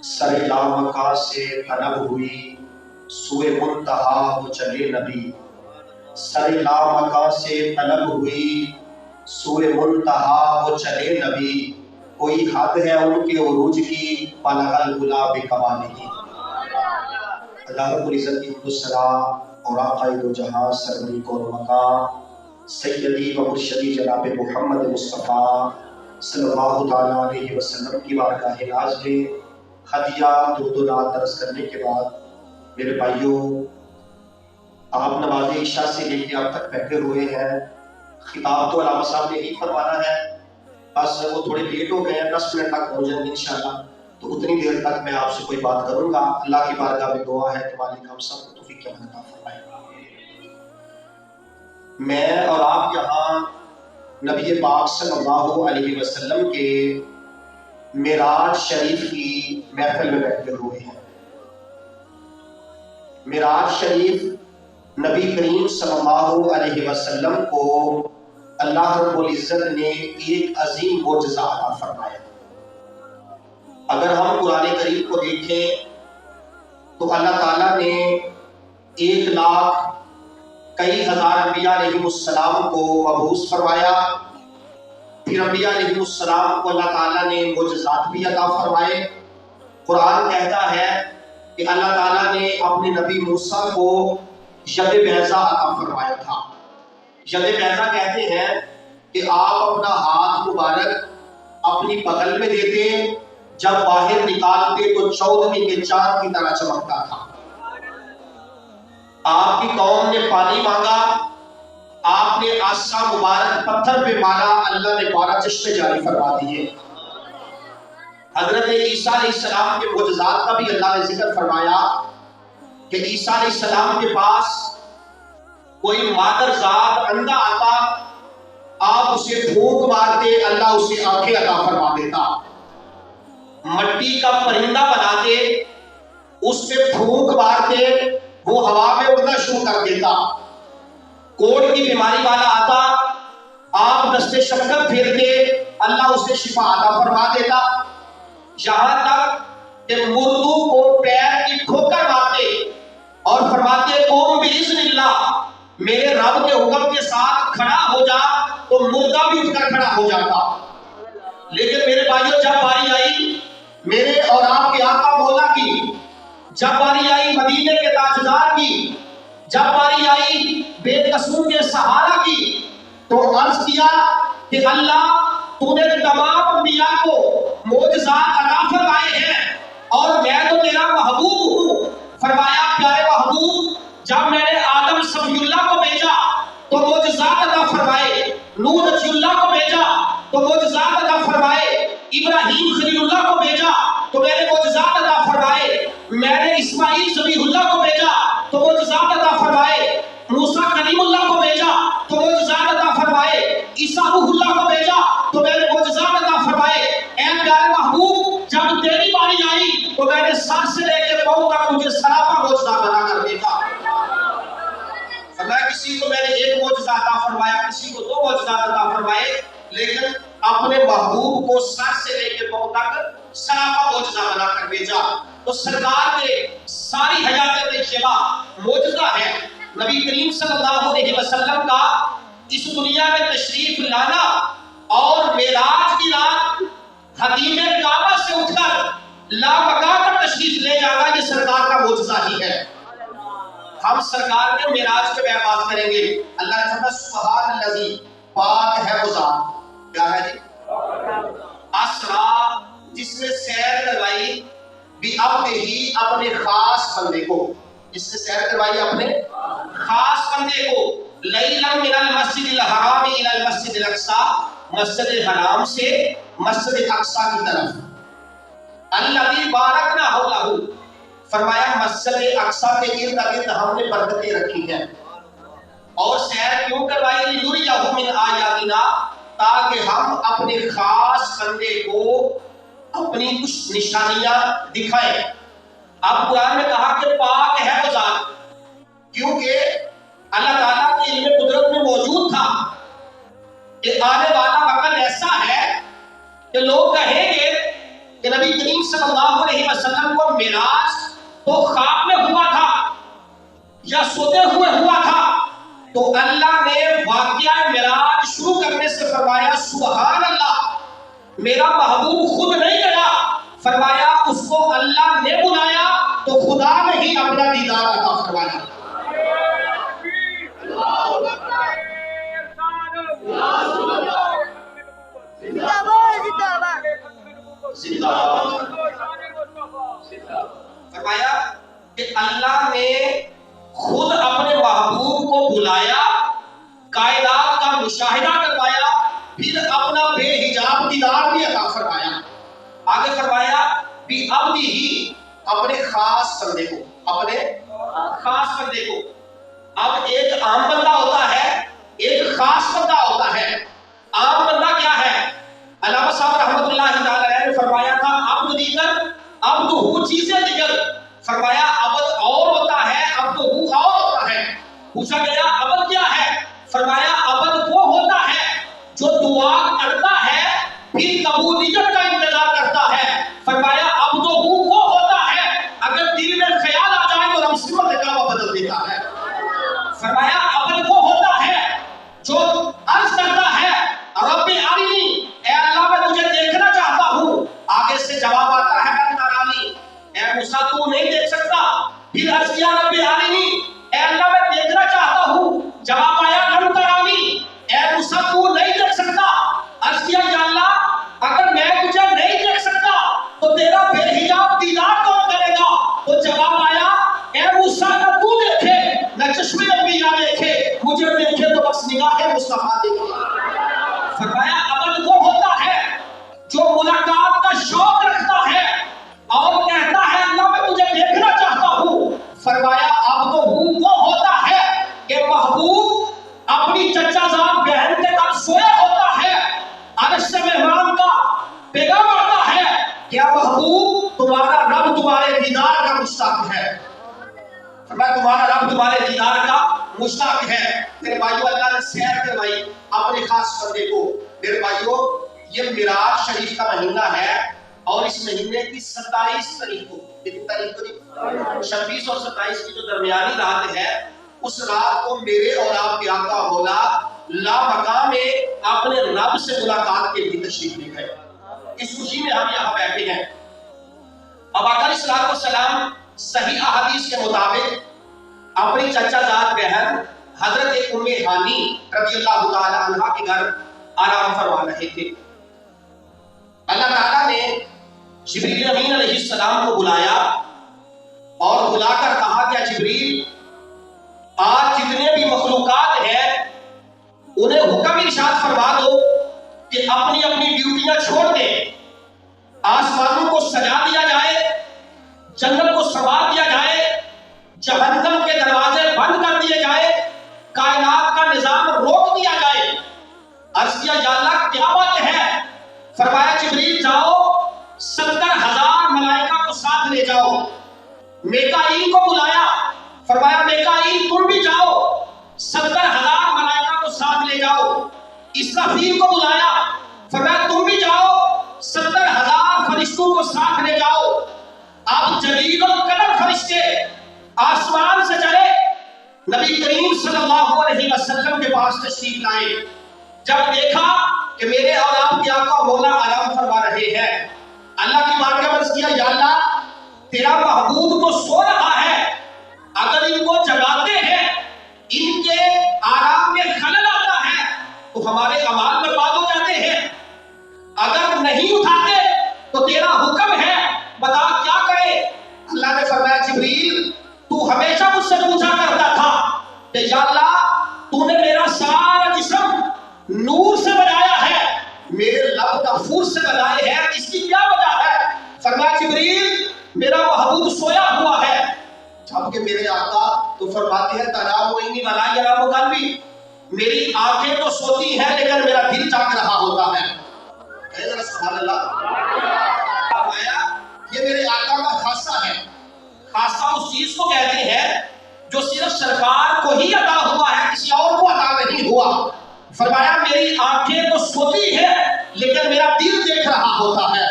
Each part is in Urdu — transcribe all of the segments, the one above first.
سر لامکا سے طلب ہوئی سوئے منتہا وہ چلے نبی، سر لامکا سے طلب ہوئی سوئے منتہا وہ چلے نبی، کوئی حد ہے ان کے عروج کی بلغ العلا بکمالہ۔ اللہ رب العزت کی حمد و ثنا اور آقائے دو جہاں سروری کون و مکان سیدی و مرشدی جناب محمد مصطفیٰ صلی اللہ تعالیٰ علیہ وسلم کی بارگاہ ناز میں ہدیہ درود و نعت عرض کرنے کے بعد میرے بھائیوں، آپ نماز عشاء سے لے کے اب تک بیٹھے ہوئے ہیں۔ خطاب تو علامہ صاحب نے ہی فرمانا ہے، بس وہ تھوڑے لیٹ ہو گئے ہیں، 10 منٹ تک پہنچ جائیں گے انشاءاللہ، تو اتنی دیر تک میں آپ سے کوئی بات کروں گا۔ اللہ کی بارگاہ میں دعا ہے کہ مالک ہم سب کو توفیق عطا فرمائے۔ میں اور آپ یہاں نبی پاک صلی اللہ علیہ وسلم کے معراج شریف کی محفل میں بیٹھے ہوئے ہیں۔ معراج شریف نبی کریم صلی اللہ علیہ وسلم کو اللہ رب العزت نے ایک عظیم معجزہ عطا فرمایا۔ اگر ہم قرآن کریم کو دیکھیں تو اللہ تعالیٰ نے 1 لاکھ کئی ہزار انبیاء علیہ السلام کو مبعوث فرمایا، پھر انبیاء علیہ السلام کو اللہ تعالیٰ نے معجزات بھی عطا فرمائے۔ قرآن کہتا ہے کہ اللہ تعالیٰ نے اپنے نبی موسیٰ کو ید بیضا عطا فرمایا تھا۔ ید بیضا کہتے ہیں کہ آپ اپنا ہاتھ مبارک اپنی بغل میں دیتے، جب باہر نکالتے تو 14ویں کے چاند کی طرح چمکتا تھا۔ آپ کی قوم نے پانی مانگا، آپ نے عصا مبارک پتھر پہ مارا، اللہ نے 12 چشمے جاری فرما دیے۔ حضرت عیسیٰ علیہ السلام کے معجزات کا بھی اللہ نے ذکر فرمایا کہ عیسیٰ علیہ السلام کے پاس کوئی مادرزاد اندھا آتا، آپ اسے پھونک مارتے، اللہ اسے آنکھیں عطا فرما دیتا۔ مٹی کا پرندہ بناتے، اس پہ پھونک مارتے، وہ ہوا میں اڑنا شروع کر دیتا۔ کوڑ کی بیماری والا آتا، آپ دست شفقت پھیرتے، اللہ اسے شفا عطا فرما دیتا۔ یہاں تک کہ مردو کو پیر کی ٹھوکر مارتے اور فرماتے قوم باذن اللہ، میرے رب کے حکم کے ساتھ کھڑا ہو جا، تو مردہ بھی اٹھ کر کھڑا ہو جاتا۔ لیکن میرے بھائیوں، جب باری آئی میرے اور آپ کے آقا مولا کی، جب باری آئی مدینے کے تاجدار کی، جب باری آئی بے قصور کے سہارا کی، تو عرض کیا کہ اللہ تو نے تمام انبیاء کو معجزات عطا فرمائے ہیں اور میں تو تیرا محبوب ہوں۔ فرمایا پیارے محبوب، جب میں نے آدم صفی اللہ کو بھیجا تو معجزات عطا فرمائے، نوح نجی اللہ کو بھیجا تو معجزات عطا فرمائے، ابراہیم خلیل اللہ کو بھیجا تو میں نے معجزات عطا فرمائے، میں نے اسماعیل ذبیح اللہ کو بھیجا تو معجزات عطا فرمائے، موسیٰ کلیم اللہ کو بھیجا تو معجزات عطا فرمائے، عیسیٰ روح اللہ کو بھیجا تو میں نے معجزات عطا فرمائے۔ اے پیارے محبوب، جب تیری باری آئی تو میں نے سر سے لے کے پاؤں تک مجھے سراپا معجزہ بنا کر دیکھا۔ فرمایا کسی کو میں نے 1 معجزہ عطا فرمایا، کسی کو 2 معجزات عطا فرمائے، لیکن اپنے محبوب کو سر سے لے کے پاؤں تک سراپا معجزہ بنا کر بھیجا۔ تو سرکار کے ساری حیات طیبہ معجزہ ہے۔ نبی کریم صلی اللہ علیہ وسلم کا اس دنیا میں تشریف لانا اور معراج کی رات حدیم کعبہ سے اٹھ کر لامکہ پر تشریف لے جانا، یہ سرکار کا معجزہ ہی ہے۔ ہم سرکار کے معراج کے بارے میں بات کریں گے۔ اللہ نے فرمایا سبحان الذی، پاک ہے وہ ذات، کیا ہے جی؟ اسرا، جس نے سیر کروائی، بھی اپنے ہی اپنے خاص بندے کو، جس نے سیر کروائی اپنے خاص بندے کو، لیلا من المسجد الحرام الى المسجد الاقصی، مسجد حرام سے مسجد اقصی کی طرف، الذی بارکنا حولہ، فرمایا مسجد اقصی کے ارد گرد ہم نے برکتیں رکھی ہیں۔ اور سیر کیوں کروائی؟ لنریہ من آیاتنا، تاکہ ہم اپنے خاص بندے کو اپنی کچھ نشانیاں دکھائیں۔ اب قرآن نے کہا کہ پاک ہے وہ ذات، کیونکہ اللہ تعالیٰ کے علم قدرت میں موجود تھا کہ آنے والا وقت ایسا ہے کہ لوگ کہیں گے کہ نبی نبی کریم صلی اللہ علیہ وسلم کو معراج تو خواب میں ہوا تھا یا سوتے ہوئے ہوا تھا، تو اللہ نے واقعہ معراج شروع کرنے سے فرمایا سبحان اللہ، میرا محبوب خود نہیں گیا، فرمایا اس کو اللہ نے بلایا تو خدا نے ہی اپنا دیدار عطا فرمایا۔ فرمایا کہ اللہ نے خود اپنے محبوب کو بلایا، کائنات کا مشاہدہ کروایا، پھر اپنا بے حجاب دیدار بھی عطا فرمایا۔ آگے فرمایا بھی اب بھی اپنے خاص بندے کو، اپنے خاص بندے کو، اب ایک عام بندہ ہوتا ہے، ایک خاص بندہ ہوتا ہے۔ عام بندہ کیا ہے؟ علامہ صاحب رحمۃ اللہ تعالی نے فرمایا تھا عبد دیگر عبد ہو چیزیں دیگر، فرمایا عبد اور ہوتا ہے، عبد ہو اور ہوتا ہے۔ پوچھا گیا عبد کیا ہے؟ فرمایا عبد وہ ہوتا ہے جو دعا کرتا ہے پھر قبولیت کا انتظار کرتا ہے۔ فرمایا عبد وہ ہوتا ہے اگر دل میں خیال آ جائے تو رب سمت کا وہ بدل دیتا ہے۔ فرمایا عبد وہ ہوتا ہے جو عرض کرتا ہے رب ارنی، اے اللہ میں تجھے دیکھنا چاہتا ہوں، آگے سے جواب آتا ہے لن ترانی، اے موسیٰ تو نہیں دیکھ سکتا، پھر عرض کیا رب ارنی، اے اللہ میں دیکھنا چاہتا ہوں، جواب آیا لن ترانی، اے موسیٰ تو نہیں دیکھ سکتا، عرض کیا یا اللہ اگر میں تجھے نہیں دیکھ سکتا تو تیرا بے حجاب دیدار کون کرے گا؟ تو جواب آیا اے موسیٰ نہ تو دیکھے نہ چشمے انبیاء دیکھے، مجھے دیکھے تو بس نگاہ مصطفیٰ دیکھے۔ فرمایا عبد وہ ہوتا ہے جو ملاقات کا شوق رکھتا ہے اور کہتا ہے اللہ میں تجھے دیکھنا چاہتا ہوں۔ فرمایا عبد وہ ہوتا ہے کہ محبوب اپنی چچا زاد بہن کے ساتھ سویا ہوتا ہے، عرش سے مہمان کا پیغام آتا ہے کیا محبوب تمہارا رب تمہارے دیدار کا مشتاق ہے۔ فرمایا تمہارا رب تمہارے دیدار کا مشتاق ہے۔ میرے بھائیو اللہ نے سیر کروائی اپنے خاص بندے کو۔ میرے بھائیو یہ معراج شریف کا مہینہ ہے اور اس مہینے کی 27 تاریخ کو، کتنی تاریخ کو جی 26 اور 27 کی جو درمیانی رات ہے، اس رات کو میرے اور آپ کے آقا مولا لامقام میں اپنے رب سے ملاقات کے لیے تشریف لے گئے۔ اس خوشی میں ہم یہاں بیٹھے ہیں۔ اب آقا علیہ الصلوۃ والسلام صحیح احادیث کے مطابق اپنی چچا زاد بہن حضرت ام ہانی رضی اللہ تعالی عنہا کے گھر آرام فرما رہے تھے۔ اللہ تعالیٰ نے جبریل امین علیہ السلام کو بلایا اور بلا کر کہا کہ جبریل آج جتنے بھی مخلوقات ہیں انہیں حکم ارشاد فرما دو کہ اپنی اپنی ڈیوٹیاں چھوڑ دیں، آسمانوں کو سجا دیا جائے، جنت کو سنوار دیا جائے، جہنم کے دروازے بند کر دیے جائے، کائنات کا نظام روک دیا جائے۔ عرض کیا یا اللہ کیا بات ہے؟ فرمایا جبریل جاؤ 70,000 ملائکہ کو ساتھ لے جاؤ۔ میکائیل کو بلایا، فرمایا میکائیل تم بھی جاؤ 70,000 ملائکہ کو ساتھ لے جاؤ۔ اسرافیل کو بلایا، فرمایا تم بھی جاؤ 70,000 فرشتوں کو ساتھ لے جاؤ۔ اب جلیل القدر فرشتے آسمان سے چلے نبی کریم صلی اللہ علیہ وسلم کے پاس تشریف لائے۔ جب دیکھا کہ میرے اور آپ کے آقا مولا آرام فرما رہے ہیں، اللہ کی بارگاہ میں عرض کیا یا اللہ تیرا محبوب تو سو رہا ہے، اگر ان کو جگاتے ہیں ان کے آرام میں خلل آتا ہے تو ہمارے اعمال برباد ہو جاتے ہیں، اگر نہیں اٹھاتے تو تیرا حکم ہے بتا کیا کرے؟ اللہ نے فرمایا جبریل تو ہمیشہ مجھ سے پوچھا کرتا تھا کہ یا اللہ تو نے میرا سارا جسم نور سے بنایا ہے، میرے لب تحفور سے بنائے ہیں، اس کی کیا وجہ ہے؟ فرمایا جبریل میرا محبوب سویا ہوا ہے۔ جبکہ میرے آقا تو فرماتے ہیں تنام و اینی ولا ینام قلبی، میری آنکھیں تو سوتی ہیں لیکن میرا دل جاگ رہا ہوتا ہے۔ کہے ذرا سبحان اللہ۔ فرمایا یہ میرے آقا کا خاصہ ہے۔ خاصہ اس چیز کو کہتے ہیں جو صرف سرکار کو ہی عطا ہوا ہے، کسی اور کو عطا نہیں ہوا۔ فرمایا میری آنکھیں تو سوتی ہیں لیکن میرا دل دیکھ رہا ہوتا ہے،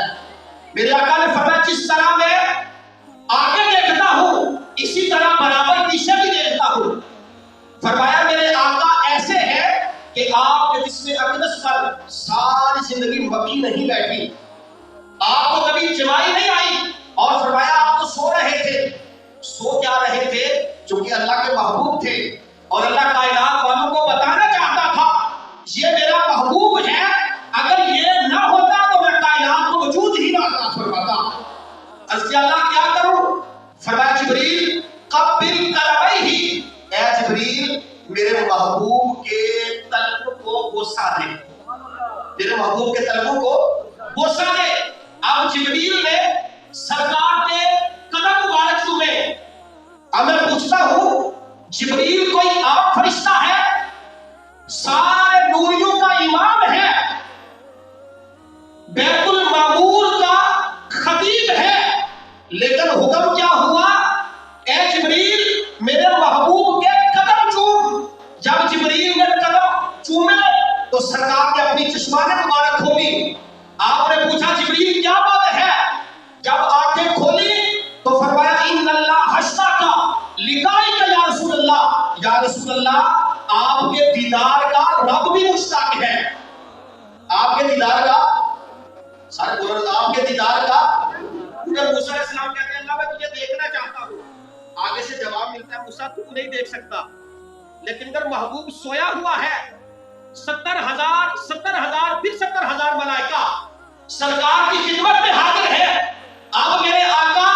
میرے آقا نے فرمایا جس طرح میں آگے دیکھتا ہوں اسی طرح برابر پیچھے بھی دیکھتا ہوں. فرمایا میرے آقا ایسے ہیں کہ آپ کے جسم اقدس پر ساری زندگی مکھی نہیں بیٹھی, آپ کو کبھی جمائی نہیں آئی, اور فرمایا آپ تو سو رہے تھے. سو کیا رہے تھے؟ چونکہ اللہ کے محبوب تھے اور اللہ کائنات والوں کو بتانا چاہتا تھا یہ میرا محبوب ہے, اگر یہ نہ ہوتا تو میں کائنات کو وجود ہی نہ عطا فرماتا. عرض کیا اللہ کیا کروں؟ فرمایا جبریل قبل قلبیہ, اے جبریل میرے محبوب کے طلب کو بوسہ دے, میرے محبوب کے طلبوں کو بوسہ دے. اب جبریل نے سرکار کے قدم مبارک چومے. اب میں پوچھتا ہوں جبریل کوئی عام فرشتہ ہے؟ سارے نوریوں کا امام ہے, بیت المعمور کا خطیب ہے, لیکن حکم کیا ہوا؟ اے جبریل میرے محبوب کے قدم چوم. جب جبریل نے قدم چومے تو سرکار نے اپنی چشمانے مبارک کھولی. آپ نے پوچھا جبریل کیا بات ہے؟ جب آنکھیں کھولی تو فرمایا ان اللہ اشتاق لقائک یا رسول اللہ, یا رسول اللہ آپ کے دیدار کا رب بھی مشتاق ہے. آپ کے دیدار کا, سارے بولو آپ کے دیدار کا. موسیٰ علیہ السلام کہتے ہیں اللہ میں تجھے دیکھنا چاہتا ہوں. آگے سے جواب ملتا ہے موسیٰ تو نہیں دیکھ سکتا, لیکن اگر محبوب سویا ہوا ہے 70,000 پھر 70,000 ملائکہ سرکار کی خدمت میں حاضر ہے. اب میرے آقا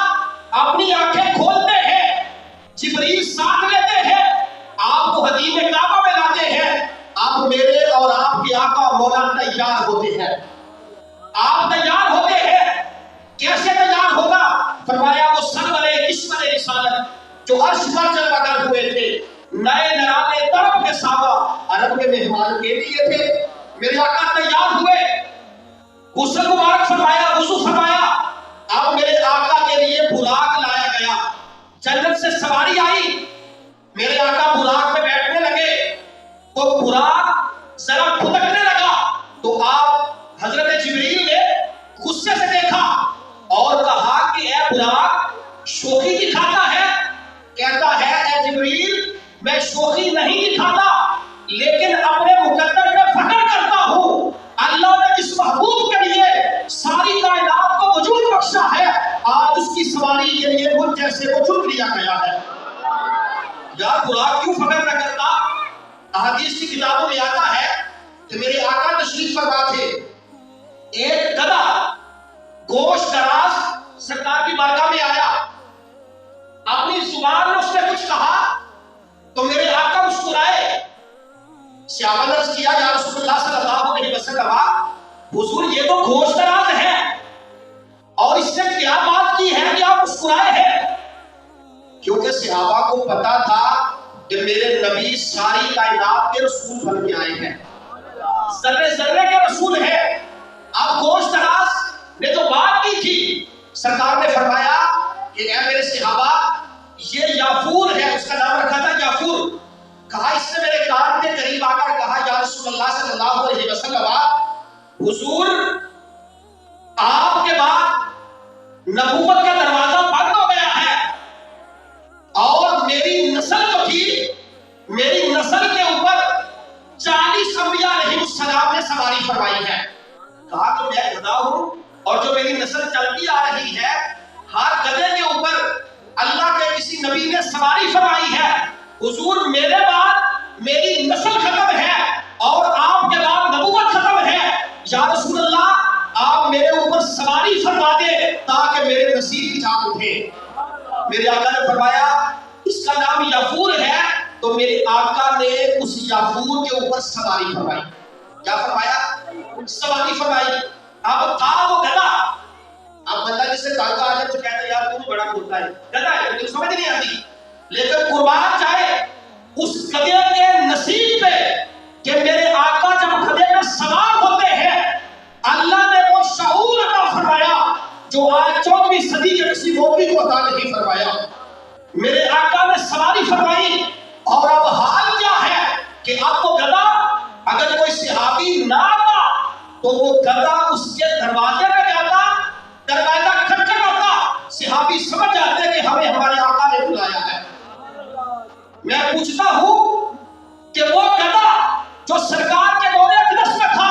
اپنی آنکھیں کھولتے ہیں, جبریل ساتھ لیتے ہیں, آپ کو حدیم کعبہ میں لاتے ہیں. اب میرے اور آپ کے آقا مولا تیار ہوتے ہیں. آپ تیار ہوتے ہیں, کیسے تیار ہوگا؟ فرمایا وہ سرور کشور رسالت جو عرش پر جلوہ گر ہوئے تھے, نئے نرانے طرف کے صحابہ عرب کے مہمان کے لیے تھے. میرے آقا تیار ہوئے, غسل مبارک فرمایا, وضو فرمایا. اب میرے آقا کے لیے براق لایا گیا, جنت سے سواری آئی. میرے آقا براق میں بیٹھنے لگے تو براق ذرا پھدکنے لگا, تو آپ حضرت جبریل نے غصے سے دیکھا اور کہا کہ اے براق شوخی دکھاتا ہے. کہتا ہے اے جبریل میں شوخی نہیں دکھاتا, لیکن اپنے مقدر پہ فخر کرتا ہوں. اللہ نے جس محبوب کے لیے ساری کائنات کو وجود بخشا ہے, آج اس کی سواری کے لیے مجھ جیسے کو چن لیا گیا ہے. یار براق کیوں فخر نہ کرتا؟ احادیث کی کتابوں میں آتا ہے کہ میرے آقا تشریف فرما تھے, ایک گدھا گوشت دراز سرکار کی بارگاہ میں آیا, اپنی زبان میں اس نے کچھ کہا تو میرے آقا مسکرائے. صحابہ نے عرض کیا یا رسول اللہ صلی اللہ علیہ وسلم حضور یہ تو گوشت دراز ہے, اور اس سے کیا بات کی ہے کہ آپ مسکرائے ہیں؟ کیونکہ صحابہ کو پتا تھا کہ میرے نبی ساری کائنات کے رسول بن کے آئے ہیں, ذرے ذرے کے رسول ہیں. اب گوشت دراز نے جو بات کی تھی, سرکار نے فرمایا کہ اے میرے صحابہ یہ یافور ہے, اس کا نام رکھا تھا یافور. کہا اس نے میرے کان کے قریب آ کر کہا یا رسول اللہ صلی اللہ علیہ وسلم حضور آپ کے بعد نبوت کا دروازہ بند ہو گیا ہے, اور میری نسل جو تھی, میری نسل کے اوپر 40 انبیاء علیہ السلام نے سواری فرمائی ہے. کہا کہ میں گدھا ہوں اور جو میری نسل چلتی آ رہی ہے, ہر گدھے کے اوپر اللہ کے کسی نبی نے سواری فرمائی ہے. حضور میرے بعد میری نسل ختم ہے اور آپ کے بعد نبوت ختم ہے, یا رسول اللہ آپ میرے اوپر سواری فرما دے تاکہ میرے نصیب کی جان اٹھے. میرے آقا نے فرمایا اس کا نام یافور ہے, تو میرے آقا نے اس یافور کے اوپر سواری فرمائی. کیا فرمایا؟ سواری فرمائی. اب تھا وہ گدھا, اب بندہ جس سے تانگا آ جائے تو کہتا ہے یار تم بڑا ہوتا ہے, گدھا ہے مجھے سمجھ نہیں آتی, لیکن قربان جائے اس گدھے کے نصیب پہ کہ میرے آقا جب گدھے میں سوار ہوتے ہیں, اللہ نے وہ شعور عطا فرمایا جو آج 14ویں صدی کے کسی مولوی کو عطا نہیں فرمایا. میرے آقا نے سواری فرمائی, اور اب حال کیا ہے کہ آپ کو گدھا, اگر کوئی صحابی نہ آتا تو وہ گدھا اس کے دروازے پہ جاتا, دروازہ کھٹکھٹاتا، صحابی سمجھ جاتے کہ ہمیں ہمارے آقا نے بلایا ہے۔ میں پوچھتا ہوں کہ وہ گدھا جو سرکار کے دور اقدس میں تھا،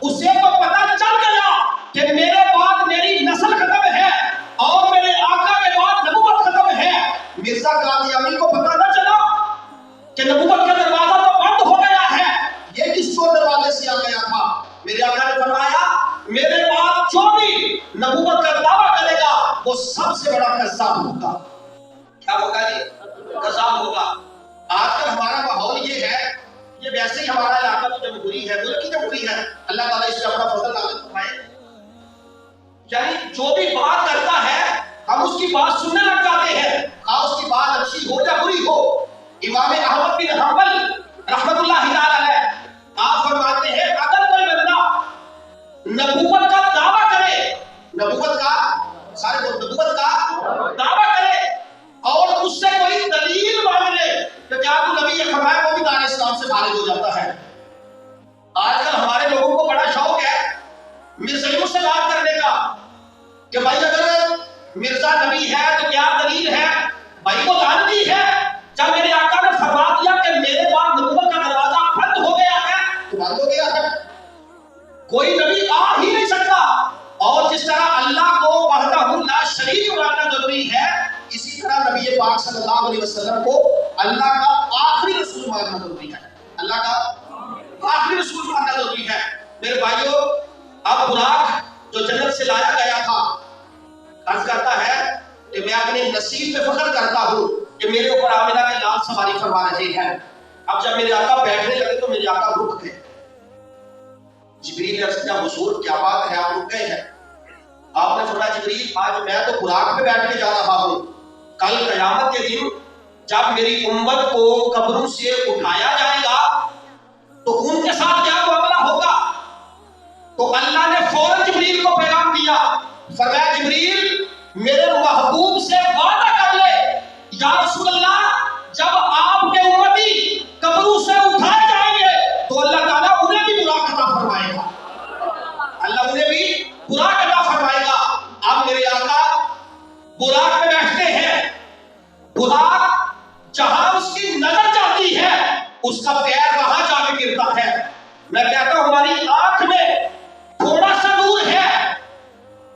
اسے تو پتہ چل گیا کہ میرے بعد میری نسل ختم ہے اور میرے آقا کے بعد نبوت ختم ہے، مرزا قادیانی کو پتہ نہ چلا کہ نبوت کا دروازہ تو بند ہو گیا ہے، یہ کس چور دروازے سے آ گیا تھا؟ میرے آقا نے فرمایا میرے بعد جو بھی نبوت کا دعویٰ کرے گا وہ سب سے بڑا کذاب ہوگا۔ کیا ہوگا جی؟ کذاب ہوگا۔ آج کل ہمارا ماحول یہ ہے، یہ ویسے ہی ہمارا علاقہ تو جمہوری ہے، ملک کی جمہوری ہے، اللہ تعالیٰ اس سے اپنا فضل نازل فرمائے، یعنی جو بھی بات کرتا ہے ہم اس کی بات سننے لگ جاتے ہیں، خواہ اس کی بات اچھی ہو یا بری ہو۔ امام احمد بن حنبل رحمت اللہ تعالی علیہ آپ فرماتے ہیں اگر کوئی بندہ نبوت کا دعویٰ کرے، نبوت کا سارے نبوت کا دعویٰ کرے اور اس سے کوئی دلیل مانگ لے کہ کیا تو نبی یہ فرمایا، وہ بھی دار اسلام سے خارج ہو جاتا ہے۔ آج کل ہمارے لوگوں کو بڑا شوق ہے مرزائیوں سے بات کرنے کا کہ بھائی اگر مرزا نبی ہے تو کیا دلیل ہے؟ بھائی وہ لعنتی ہے، جب میرے آقا نے فرما دیا کہ میرے بعد نبوت کا دروازہ بند ہو گیا ہے تو بند ہو گیا ہے، کوئی نبی آ ہی نہیں سکتا۔ اور جس طرح اللہ کو وحدہ لا شریک ماننا ضروری ہے، اسی طرح نبی پاک صلی اللہ علیہ وسلم کو اللہ کا آخری رسول ماننا ضروری ہے، اللہ کا آخری رسول ماننا ضروری ہے۔ میرے بھائیوں، اب براق جو جنت سے لایا گیا تھا، عرض کرتا ہے کہ میں اپنے نصیب پہ فخر کرتا ہوں کہ میرے اوپر آمنہ میں لال سواری فرما رہے ہیں۔ اب جب میرے آقا بیٹھنے لگے تو میرے آقا رک گئے۔ جبریل نے عرض کیا حضور کیا بات ہے، آپ رک گئے ہیں؟ آپ نے فرمایا جبریل آج میں تو براق پہ بیٹھ کے جا رہا ہوں، کل قیامت کے دن جب میری امت کو قبروں سے اٹھایا جائے گا تو ان کے ساتھ کیا معاملہ ہوگا؟ تو اللہ نے فوراً جبریل کو پیغام دیا، فرمایا جبریل میرے محبوب سے وعدہ کر لے یا رسول اللہ جب آپ کے امتی قبروں سے اٹھائے جائیں گے تو اللہ تعالیٰ انہیں بھی براق عطا فرمائے گا، اللہ انہیں بھی براق عطا فرمائے گا۔ اب میرے آقا براق پہ بیٹھتے ہیں، براق جہاں اس کی نظر جاتی ہے اس کا پیر وہاں جا کے گرتا ہے۔ میں کہتا ہوں ہماری آنکھ میں تھوڑا سا نور ہے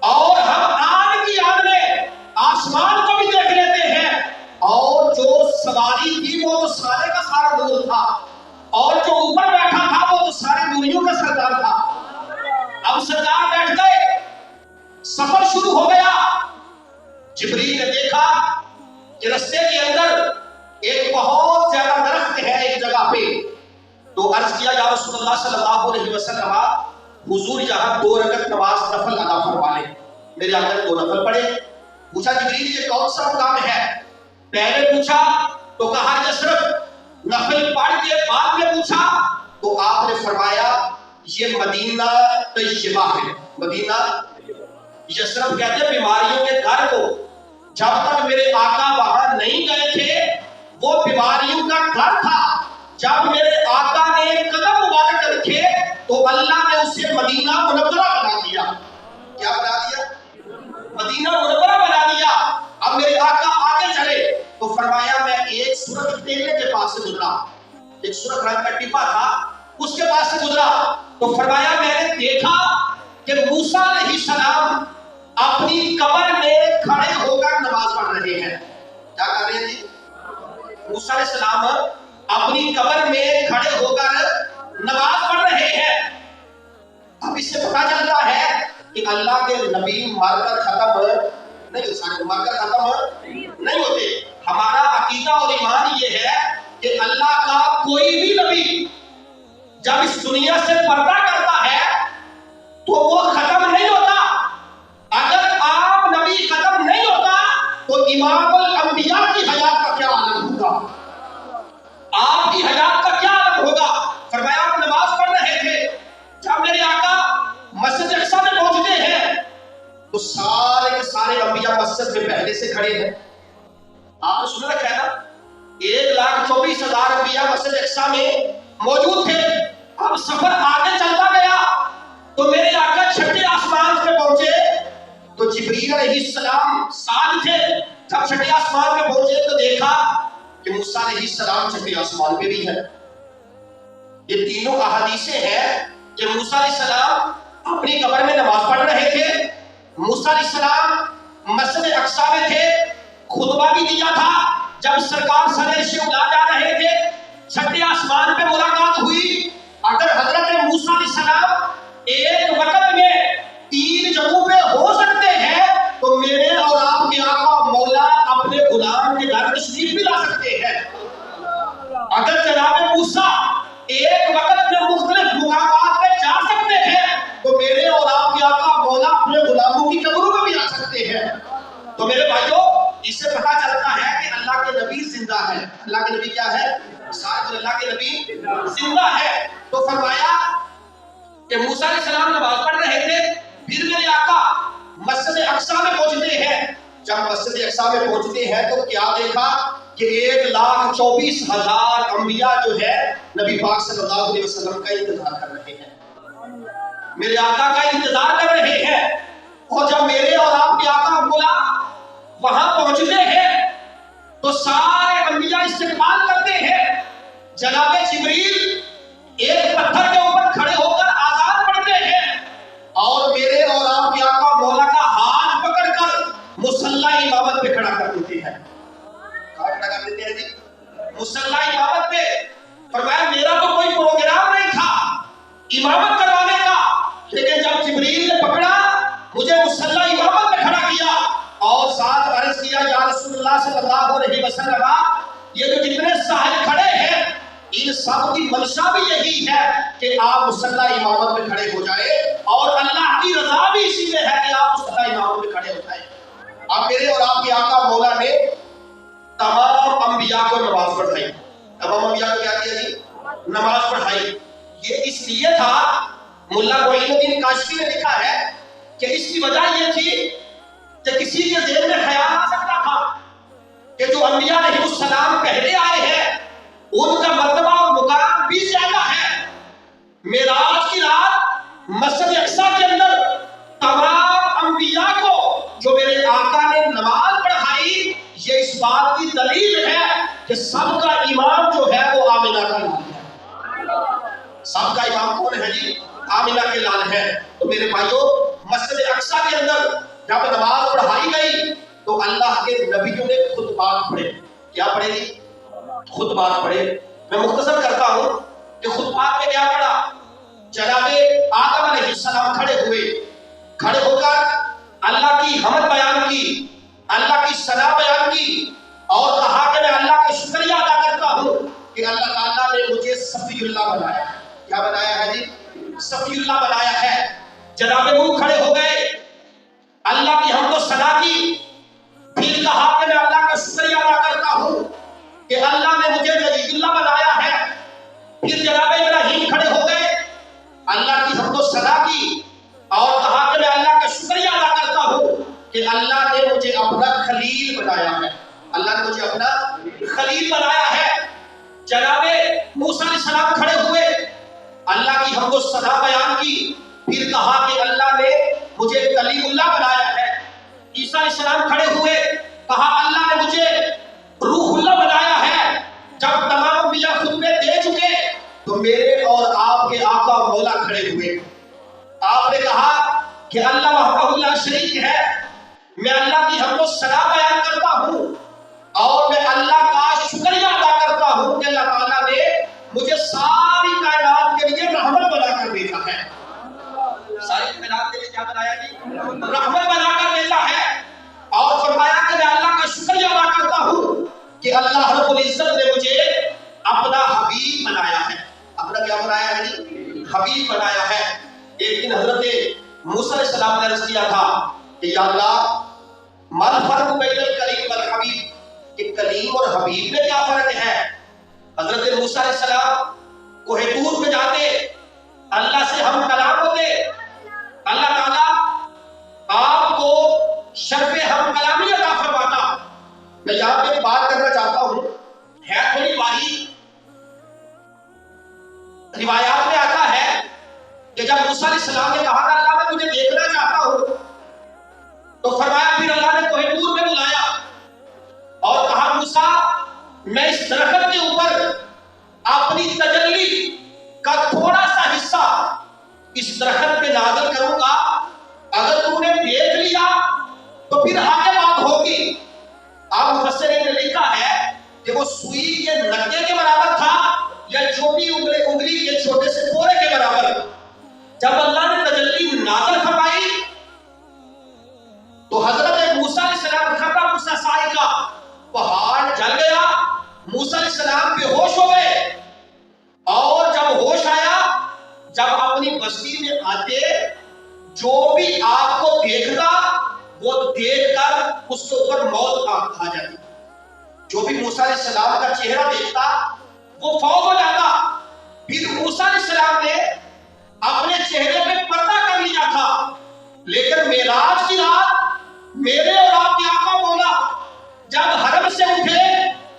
اور ہم آن کی آن میں آسمان کو بھی دیکھ لیتے ہیں، اور جو سواری تھی وہ تو سارے کا سارا نور تھا، اور جو اوپر بیٹھا تھا وہ تو سارے نوریوں کا سردار تھا۔ اب سردار بیٹھ گئے، سفر شروع ہو گیا۔ جبریل نے دیکھا کہ رستے کے اندر ایک بہت زیادہ درخت ہے ایک جگہ پہ، تو عرض کیا یا رسول اللہ صلی اللہ علیہ وسلم حضور یہاں 2 رکعت نماز نفل ادا فرما لیں۔ میرے آقا نے 2 نفل پڑھے۔ پوچھا جبریل یہ کون سا مقام ہے؟ پہلے پوچھا تو کہا یثرب، نفل پڑھ کے بعد میں پوچھا تو آپ نے فرمایا یہ مدینہ طیبہ ہے۔ مدینہ یثرب کہتے ہیں بیماریوں کے گھر کو، جب تک میرے آقا وہاں نہیں گئے تھے وہ بیماریوں کا گھر تھا، جب میرے آقا نے قدم مبارک رکھے تو اللہ نے اسے مدینہ منورہ بنا دیا۔ کیا بنا دیا؟ مدینہ منورہ بنا دیا۔ اب میرے آقا آگے چلے تو فرمایا میں ایک سرخ تیلے کے پاس سے گزرا، ایک سرخ رنگ کا ٹپا تھا اس کے پاس سے گزرا تو فرمایا میں نے دیکھا کہ موسیٰ علیہ السلام اپنی قبر میں کھڑے ہو کر نماز پڑھ رہے ہیں۔ کیا کر رہے ہیں جی؟ موسیٰ علیہ السلام اپنی قبر میں کھڑے ہو کر نماز پڑھ رہے ہیں۔ اب اس سے پتہ چلتا ہے کہ اللہ کے نبی مر کر ختم نہیں ہوتے۔ ہمارا عقیدہ اور ایمان یہ ہے کہ اللہ کا کوئی بھی نبی جب اس دنیا سے پردہ کرتا ہے تو وہ ختم نہیں ہوتا۔ اگر آپ نبی ختم نہیں ہوتا تو امام الانبیاء کی حیات کا کیا عالم ہوگا؟ آپ کی حیات کا کیا عالم ہوگا؟ فرمایا آپ نماز پڑھ رہے تھے، جب میرے آقا مسجد اقصی میں پہنچتے ہیں تو سارے کے سارے انبیاء مسجد میں پہلے سے کھڑے ہیں۔ آپ نے سن رکھا ہے نا 1,24,000 انبیاء مسجد اقصی میں موجود تھے۔ اب سفر آگے چلتا گیا تو میرے آقا چھٹے آسمان پہ پہنچے تو جبریل علیہ السلام ساتھ تھے. جب چھٹے آسمان پہ پہنچے تو دیکھا کہ موسیٰ علیہ السلام چھٹے آسمان پہ بھی ہے. یہ تینوں احادیثیں ہیں کہ موسیٰ علیہ السلام اپنی قبر میں نماز پڑھ رہے تھے. موسیٰ علیہ السلام مسجد اقصیٰ میں تھے, خطبہ بھی دیا تھا. جب سرکار سر عرش اولیٰ جا رہے تھے, چھٹے آسمان پہ ملاقات ہوئی. اگر حضرت موسیٰ علیہ السلام ایک وقت میں 3 جگہوں پہ ہو سکتے ہیں تو میرے اور آپ کے آقا مولا اپنے غلام کے گھر تشریف بھی لا سکتے ہیں. اگر جناب موسیٰ ایک وقت میں مختلف مقامات پہ جا سکتے ہیں تو میرے اور آپ کے آقا مولا اپنے غلاموں کی قبروں میں بھی آ سکتے ہیں. تو میرے بھائیوں, اس سے پتہ چلتا ہے کہ اللہ کے نبی زندہ ہے. اللہ کے نبی کیا ہے؟ ساتھ اللہ کے نبی زندہ ہے. تو فرمایا کہ موسیٰ علیہ السلام نماز پڑھ رہے تھے, پھر میرے آقا مسجد اقصیٰ میں پہنچتے ہیں. جب مسجد اقصیٰ میں پہنچتے ہیں تو کیا دیکھا کہ 1,24,000 انبیاء جو ہے نبی پاک صلی اللہ علیہ وسلم کا انتظار کر رہے ہیں, میرے آقا کا انتظار کر رہے ہیں. اور جب میرے اور آپ کے آقا مولا وہاں پہنچتے ہیں تو سارے انبیاء استقبال کرتے ہیں. جناب جبریل ایک پتھر کے اوپر کھڑے ہو کر آذان پڑھتے ہیں اور میرے اور آپ کے آقا مولا کا ہاتھ پکڑ کر مصلی امامت پہ کھڑا کر دیتے ہیں. کہاں کھڑا کر دیتے ہیں جی؟ مصلی امامت پہ. فرمایا میرا تو کوئی پروگرام نہیں تھا امامت کروانے کا, لیکن جب جبریل نے پکڑا مجھے مصلی امامت پہ کھڑا کیا اور ساتھ عرض کیا یا رسول اللہ صلی اللہ علیہ وسلم, یہ جو جتنے صاحب کھڑے ہیں ان سب کی منشا بھی یہی ہے کہ آپ مصلی امامت پہ کھڑے ہو جائے اور اللہ کی رضا بھی اسی میں ہے کہ آپ مصلی امامت پہ کھڑے ہو جائیں. اب میرے اور آپ کے آقا مولا نے تمام انبیاء کو نماز پڑھائی. تمام انبیاء کو کیا کیا جی؟ نماز پڑھائی. یہ اس لیے تھا, ملا معین الدین کاشفی نے لکھا ہے کہ اس کی وجہ یہ تھی کہ کسی کے ذہن میں خیال آ سکتا تھا کہ جو انبیاء علیہ السلام پہلے آئے ہیں ان کا مرتبہ اور مقام بھی زیادہ ہے. معراج کی رات مسجد اقصیٰ کے اندر تمام انبیاء کو جو میرے آقا نے نماز پڑھائی, یہ اس بات کی دلیل ہے کہ سب کا امام جو ہے وہ آمنہ کا لال ہے. سب کا امام کون ہے جی؟ آمنہ کے لال ہے. تو میرے بھائیوں, مسجد اقصیٰ کے اندر جب نماز پڑھائی گئی تو اللہ کے نبیوں نے خطبات پڑھے. کیا پڑھے جی؟ خطبات پڑھے. میں مختصر کرتا ہوں کہ خطبات میں کیا پڑھا. جناب آدم علیہ السلام کھڑے ہوئے, کھڑے ہو کر اللہ کی حمد بیان کی, اللہ کی ثنا بیان کی اور کہا کہ میں اللہ کا شکریہ ادا کرتا ہوں کہ اللہ تعالیٰ نے مجھے صفی اللہ بنایا ہے. کیا بنایا ہے جی؟ صفی اللہ بنایا ہے. جناب نوح کھڑے ہو گئے, اللہ کی حمد و ثنا کی, پھر کہا کہ میں اللہ کا شکریہ ادا کرتا ہوں کہ اللہ نے مجھے نبی اللہ بنایا ہے. پھر جناب ابراہیم کھڑے ہو گئے, اللہ کی حمد و ثنا کی اور کہا کہ میں اللہ کا شکریہ ادا کرتا ہوں کہ اللہ نے مجھے اپنا خلیل بنایا ہے. اللہ نے مجھے اپنا خلیل بنایا ہے. جناب موسیٰ علیہ السلام کھڑے ہوئے, اللہ کی حمد و ثنا بیان کی, پھر کہا کہ اللہ نے مجھے کلیم اللہ بنایا ہے. عیسیٰ علیہ السلام کھڑے ہوئے, کہا اللہ نے مجھے روح اللہ بنایا ہے. جب تمام انبیاء خطبے دے چکے تو میرے اور آپ کے آقا مولا کھڑے ہوئے. آپ نے کہا کہ اللہ وحدہ لا شریک ہے, میں اللہ کی حمد و ثنا بیان کرتا ہوں اور میں اللہ کا شکریہ ادا کرتا ہوں کہ اللہ تعالیٰ نے مجھے ساری کائنات کے لیے رحمت بنا کر بھیجا ہے. ساری کائنات کے لیے کیا بنایا جی؟ رحمت بنا کر بھیجا ہے. اور فرمایا کہ میں اللہ کا شکریہ ادا کرتا ہوں کہ اللہ رب العزت نے مجھے اپنا حبیب بنایا ہے. اپنا کیا بنایا ہے جی؟ حبیب بنایا ہے. ایک دن حضرت موسیٰ علیہ السلام نے عرض کیا تھا کہ یا اللہ مل فرق بین الکلیم والحبیب, کہ کلیم اور حبیب میں کیا فرق ہے. حضرت موسیٰ علیہ السلام کوہ طور پہ جاتے, اللہ سے ہم کلام ہوتے, اللہ تعالیٰ آپ کو شرف ہم کلامی عطا فرماتا. میں یہاں پہ بات کرنا چاہتا ہوں, ہے تھوڑی باریک. روایات میں آتا ہے کہ جب موسیٰ علیہ السلام نے کہا کہ اللہ میں تجھے دیکھنا چاہتا ہوں, تو فرمایا پھر اللہ نے کوہ طور میں بلایا اور کہا موسیٰ میں اس درخت کے اوپر اپنی تجلی کا تھوڑا سا حصہ اس درخت پہ نازل کروں گا، اگر تم نے دیکھ لیا تو پھر آگے بات ہوگی۔ اب مفسرین نے لکھا ہے کہ وہ سوئی کے نکے کے برابر تھا یا چھوٹی انگلی کے چھوٹے سے پورے کے برابر۔ جب اللہ نے تجلی نازل فرمائی تو حضرت موسیٰ علیہ السلام خطرہ موسیٰ صاعقہ، پہاڑ جل گیا، موسیٰ علیہ السلام بے ہوش ہو گئے، اور جب ہوش آیا، جب اپنی بستی میں آتے جو بھی آپ کو دیکھتا وہ دیکھ کر اس کے اوپر موت آ جاتی۔ جو بھی موسیٰ علیہ السلام کا چہرہ دیکھتا وہ فوت ہو جاتا۔ پھر موسیٰ علیہ السلام نے اپنے چہرے پہ پردہ کر لیا تھا، لیکن معراج کی رات میرے اور آپ کے آقا مولا جب حرم سے اٹھے،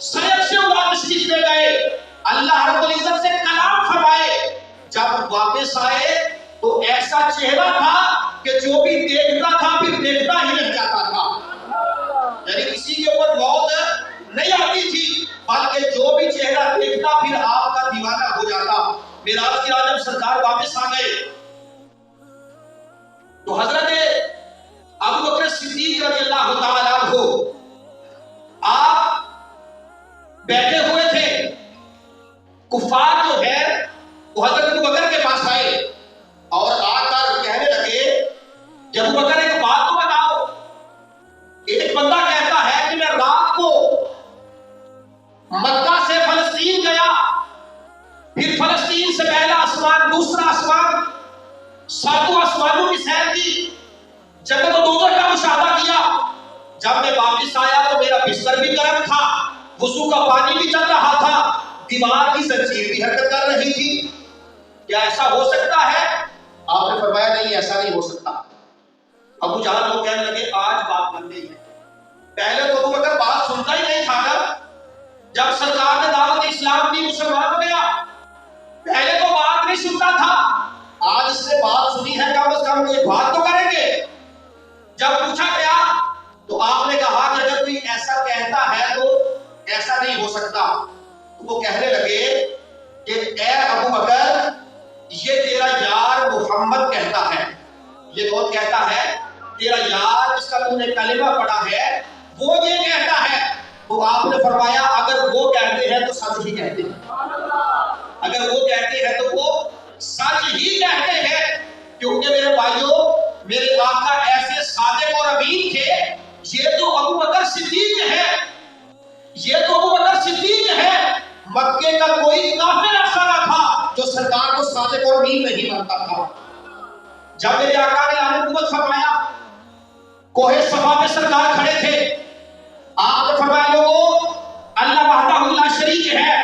سیف سے اڑا تشریف لے گئے، اللہ رب العزت سے کلام فرمائے، جب واپس آئے تو ایسا چہرہ تھا کہ جو بھی دیکھتا تھا پھر دیکھتا ہی رہ جاتا تھا۔ یعنی کسی کے اوپر موت نہیں آتی تھی، بلکہ جو بھی چہرہ دیکھتا پھر آپ کا دیوانہ ہو جاتا۔ معراج کی رات جب سرکار واپس آ گئے تو حضرت ابو بکر صدیق رضی اللہ تعالیٰ عنہ آپ بیٹھے ہوئے تھے، کفار جو ہے وہ حضرت ابو بکر کے پاس آئے اور آ کر کہنے لگے کہ ابو بکر ایک بات تو بتاؤ، ایک بندہ کہتا ہے کہ میں رات کو مکہ سے فلسطین گیا، پھر فلسطین سے پہلا آسمان دوسرا آسمان، ساتوں آسمانوں کی سیر کی، جنت و دوزخ کا مشاہدہ کیا، جب میں واپس آیا تو میرا بستر بھی گرم تھا، وضو کا پانی بھی چل رہا تھا، دیوار کی زنجیر بھی حرکت کر رہی تھی، کیا ایسا ہو سکتا ہے؟ آپ نے فرمایا نہیں، ایسا نہیں ہو سکتا۔ ابو جہل کو کہنے لگے آج بات بن گئی ہے، پہلے تو ابو بکر بات سنتا ہی نہیں تھا نا، جب سرکار نے دعوت اسلام دی مسلمان ہو گیا، پہلے تو بات نہیں سنتا تھا، آج اس نے بات سنی ہے، کم از کم کوئی بات تو کریں گے۔ جب پوچھا گیا تو آپ نے کہا کہ اگر کوئی ایسا کہتا ہے تو ایسا نہیں ہو سکتا۔ وہ کہنے لگے کہ اے ابو بکر یہ تیرا یار محمد کہتا ہے۔ یہ کون کہتا ہے؟ تیرا یار جس کا تم نے کلمہ پڑھا ہے وہ یہ کہتا ہے۔ تو آپ نے فرمایا اگر وہ کہتے ہیں تو سچ ہی کہتے ہیں، اگر وہ کہتے ہیں تو وہ سچ ہی کہتے ہیں، کیونکہ میرے بھائیوں میرے آقا ایسے صادق اور امین تھے۔ یہ تو ابو بکر صدیق ہے، یہ تو ابو بکر صدیق ہے، مکے کا کوئی کافر ایسا نہ تھا جو سرکار کو صادق اور امین نہیں مانتا تھا۔ جب میرے آقا نے نبوت فرمایا، کوہ صفا پہ سرکار کھڑے تھے، آپ نے فرمایا لوگوں اللہ وحدہ لا شریک ہے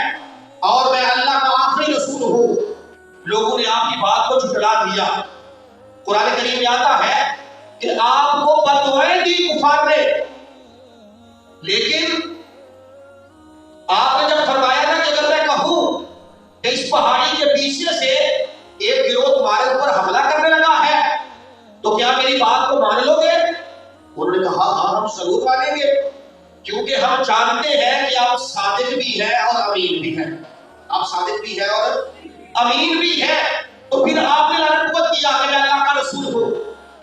اور میں اللہ کا آخری رسول ہوں۔ لوگوں نے آپ کی بات کو جھٹلا دیا۔ قرآن کریم میں آتا ہے کہ آپ کو بددعائیں دی کفار نے، لیکن آپ نے جب فرمایا نا کہ اگر میں کہوں کہ اس پہاڑی کے پیچھے سے ایک گروہ تمہارے اوپر حملہ کرنے لگا ہے تو کیا میری بات کو مان لو گے؟ انہوں نے کہا ہاں ہم ضرور مانیں گے، کیونکہ ہم جانتے ہیں کہ آپ صادق بھی ہیں اور امین بھی ہیں، آپ صادق بھی ہیں اور امین بھی ہیں۔ تو پھر آپ نے نبوت کیا کہ میں اللہ کا رسول ہوں،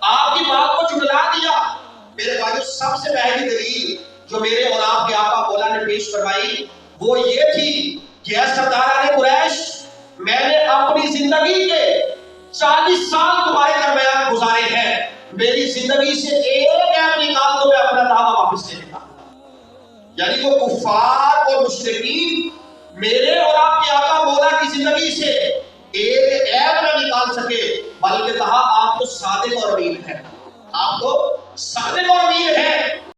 آپ کی بات کو جھٹلا دیا۔ میرے بھائیو سب سے پہلی دلیل جو میرے اور آپ کے آقا مولا نے پیش فرمائی وہ یہ تھی کہ اے سرداران قریش، میں نے اپنی زندگی کے 40 سال تمہارے درمیان گزارے ہیں، میری زندگی سے ایک ایپ نکال دو میں اپنا دعویٰ واپس لے لیتا۔ یعنی وہ کفار اور مشرکین میرے اور آپ کے آقا مولا کی زندگی سے ایک عیب نہ نکال سکے، بلکہ کہا آپ تو صادق اور امین ہیں، آپ تو صادق اور امین ہیں۔